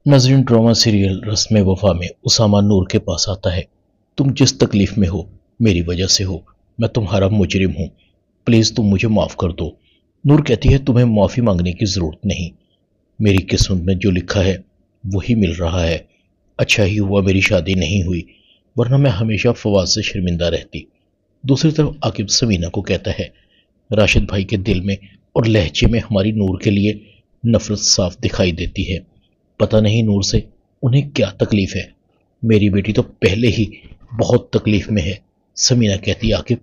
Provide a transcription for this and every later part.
नाज़रीन, drama serial रस्म वफा में उसामा नूर के पास आता है। तुम जिस तकलीफ में हो मेरी वजह से हो। मैं तुम्हारा मुजरिम हूँ, प्लीज़ तुम मुझे माफ़ कर दो। नूर कहती है, तुम्हें माफ़ी मांगने की ज़रूरत नहीं, मेरी किस्मत में जो लिखा है वही मिल रहा है। अच्छा ही हुआ मेरी शादी नहीं हुई, वरना मैं हमेशा फवाद से शर्मिंदा रहती। दूसरी तरफ आकिब समीना को कहता है, राशिद भाई के दिल में और लहजे में हमारी नूर के लिए नफरत साफ दिखाई देती है। पता नहीं नूर से उन्हें क्या तकलीफ है। मेरी बेटी तो पहले ही बहुत तकलीफ में है। समीना कहती, आकिब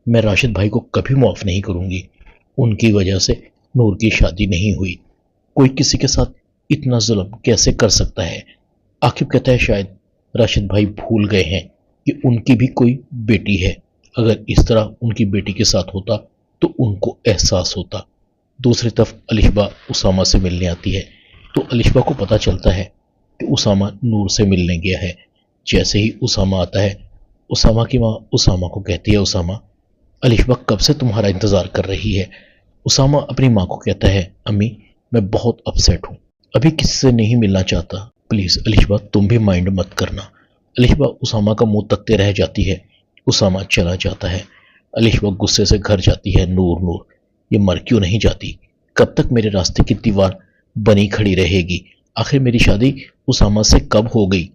मैं राशिद भाई को कभी माफ़ नहीं करूंगी। उनकी वजह से नूर की शादी नहीं हुई। कोई किसी के साथ इतना जुल्म कैसे कर सकता है। आकिब कहता है, शायद राशिद भाई भूल गए हैं कि उनकी भी कोई बेटी है। अगर इस तरह उनकी बेटी के साथ होता तो उनको एहसास होता। दूसरी तरफ अलिशबा उसामा से मिलने आती है तो अलिशबा को पता चलता है कि उसामा नूर से मिलने गया है। जैसे ही उसामा आता है, उसामा की माँ उसामा को कहती है, उसामा अलिशबा कब से तुम्हारा इंतज़ार कर रही है। उसामा अपनी माँ को कहता है, अम्मी मैं बहुत अपसेट हूँ, अभी किसी से नहीं मिलना चाहता, प्लीज़ अलिशबा तुम भी माइंड मत करना। अलिशबा उसामा का मुंह तकते रह जाती है। उसामा चला जाता है। अलिशबा गुस्से से घर जाती है। नूर नूर ये मर क्यों नहीं जाती? कब तक मेरे रास्ते की दीवार बनी खड़ी रहेगी? आखिर मेरी शादी उसामा से कब हो गई?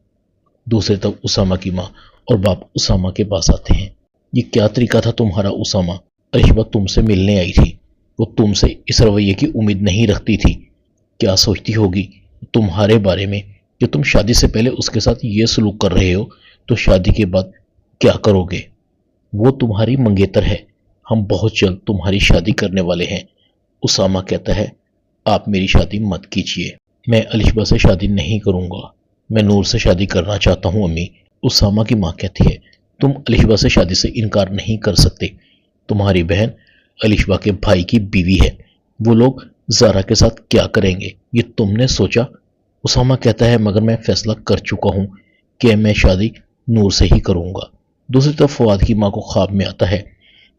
दूसरी तरफ उसामा की माँ और बाप उसामा के पास आते हैं। ये क्या तरीका था तुम्हारा उसामा? अलिशबा तुमसे मिलने आई थी, वो तुमसे इस रवैये की उम्मीद नहीं रखती थी। क्या सोचती होगी तुम्हारे बारे में कि तुम शादी से पहले उसके साथ ये सलूक कर रहे हो तो शादी के बाद क्या करोगे? वो तुम्हारी मंगेतर है, हम बहुत जल्द तुम्हारी शादी करने वाले हैं। उसामा कहता है, आप मेरी शादी मत कीजिए, मैं अलिशबा से शादी नहीं करूंगा, मैं नूर से शादी करना चाहता हूं अम्मी। उसामा की माँ कहती है, तुम अलिशबा से शादी से इनकार नहीं कर सकते। तुम्हारी बहन अलिशबा के भाई की बीवी है, वो लोग ज़ारा के साथ क्या करेंगे ये तुमने सोचा? उसामा कहता है, मगर मैं फैसला कर चुका हूँ कि मैं शादी नूर से ही करूँगा। दूसरी तरफ फवाद की माँ को ख्वाब में आता है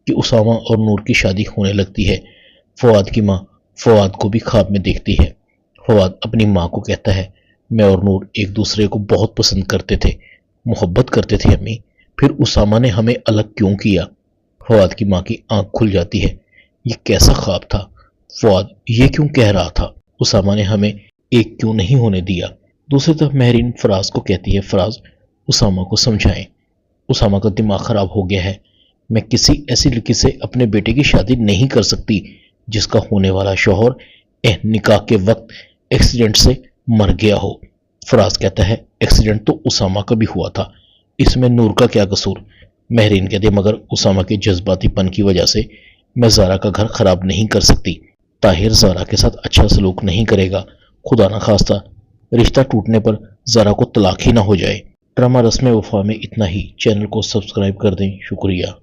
कि उसामा और नूर की शादी होने लगती है। फवाद की माँ फवाद को भी ख्वाब में देखती है। फवाद अपनी माँ को कहता है, मैं और नूर एक दूसरे को बहुत पसंद करते थे, मोहब्बत करते थे अम्मी, फिर उसामा ने हमें अलग क्यों किया? फवाद की माँ की आंख खुल जाती है। ये कैसा ख्वाब था? फवाद ये क्यों कह रहा था? उसामा ने हमें एक क्यों नहीं होने दिया? दूसरी तरफ महरीन फराज को कहती है, फराज उसामा को समझाएं, उसामा का दिमाग खराब हो गया है। मैं किसी ऐसी लड़की से अपने बेटे की शादी नहीं कर सकती जिसका होने वाला शौहर निकाह के वक्त एक्सीडेंट से मर गया हो। फराज कहता है, एक्सीडेंट तो उसामा का भी हुआ था, इसमें नूर का क्या कसूर? महरीन कहती है, मगर उसामा के जज्बातीपन की वजह से मैं ज़ारा का घर खराब नहीं कर सकती। ताहिर ज़ारा के साथ अच्छा सलूक नहीं करेगा, खुदा न खास्ता रिश्ता टूटने पर ज़ारा को तलाक ही ना हो जाए। ड्रामा रस्म वफा में इतना ही। चैनल को सब्सक्राइब कर दें। शुक्रिया।